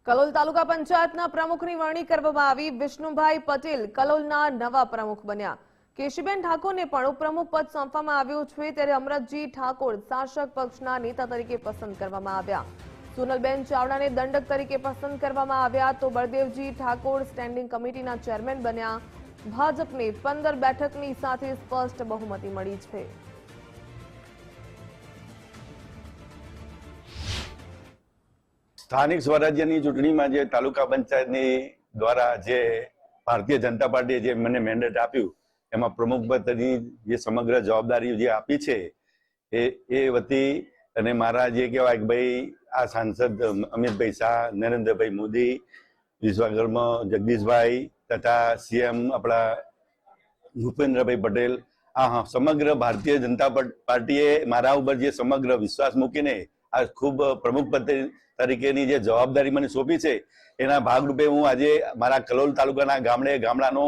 કલોલ તાલુકા પંચાયતના પ્રમુખની વરણી કરવામાં આવી। વિષ્ણુભાઈ પટેલ કલોલના નવા પ્રમુખ બન્યા। કેશુબેન ઠાકોરને પણ ઉપપ્રમુખ પદ સોંપવામાં આવ્યું છે, ત્યારે અમરતજી ઠાકોર શાસક પક્ષના નેતા તરીકે પસંદ કરવામાં આવ્યા। સોનલબેન ચાવડાને દંડક તરીકે પસંદ કરવામાં આવ્યા, તો બળદેવજી ઠાકોર સ્ટેન્ડિંગ કમિટીના ચેરમેન બન્યા। ભાજપને 15 બેઠકની સાથે સ્પષ્ટ બહુમતી મળી છે। સ્થાનિક સ્વરાજ્યની ચૂંટણીમાં જે તાલુકા પંચાયતની દ્વારા જે ભારતીય જનતા પાર્ટીએ જે મને મેન્ડેટ આપ્યું, એમાં પ્રમુખ પદની જે સમગ્ર જવાબદારી જે આપી છે એ વતી અને મારા જે કહેવાય કે ભાઈ આ સાંસદ અમિતભાઈ શાહ, નરેન્દ્રભાઈ મોદી, વિશ્વકર્મા જગદીશભાઈ તથા સીએમ આપણા ભૂપેન્દ્રભાઈ પટેલ, આ સમગ્ર ભારતીય જનતા પાર્ટીએ મારા ઉપર જે સમગ્ર વિશ્વાસ મૂકીને આ ખૂબ પ્રમુખ પદ તરીકેની જે જવાબદારી મને સોંપી છે, એના ભાગરૂપે હું આજે મારા કલોલ તાલુકાના ગામડાનો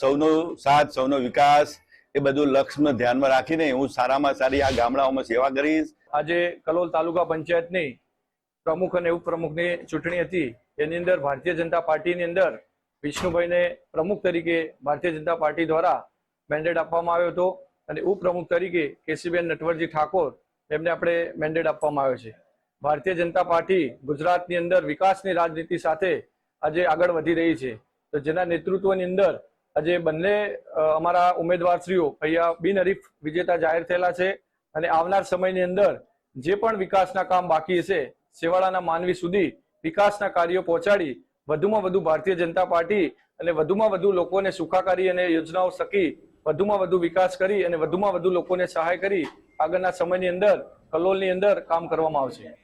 સૌનો સાથ, સૌનો વિકાસ એ બધું લક્ષ્ય ધ્યાનમાં રાખીને હું સારામાં સારી આ ગામડાઓમાં સેવા કરીશ। આજે કલોલ તાલુકા પંચાયતની પ્રમુખ અને ઉપપ્રમુખની ચૂંટણી હતી, એની અંદર ભારતીય જનતા પાર્ટીની અંદર વિષ્ણુભાઈને પ્રમુખ તરીકે ભારતીય જનતા પાર્ટી દ્વારા મેન્ડેટ આપવામાં આવ્યો હતો અને ઉપપ્રમુખ તરીકે કેશુબેન નટવરજી ઠાકોર એમને આપણે મેન્ડેટ આપવામાં આવ્યો છે। ભારતીય જનતા પાર્ટી ગુજરાતની અંદર વિકાસની રાજનીતિ સાથે આજે આગળ વધી રહી છે, તો જેના નેતૃત્વની અંદર આજે બંને અમારા ઉમેદવારશ્રીઓ અહીંયા બિનહરીફ વિજેતા જાહેર થયેલા છે અને આવનાર સમયની અંદર જે પણ વિકાસના કામ બાકી હશે, છેવાડાના માનવી સુધી વિકાસના કાર્યો પહોંચાડી વધુમાં વધુ ભારતીય જનતા પાર્ટી અને વધુમાં વધુ લોકોને સુખાકારી અને યોજનાઓ થકી વધુમાં વધુ વિકાસ કરી અને વધુમાં વધુ લોકોને સહાય કરી આગળના સમયની અંદર કલોલની અંદર કામ કરવામાં આવશે।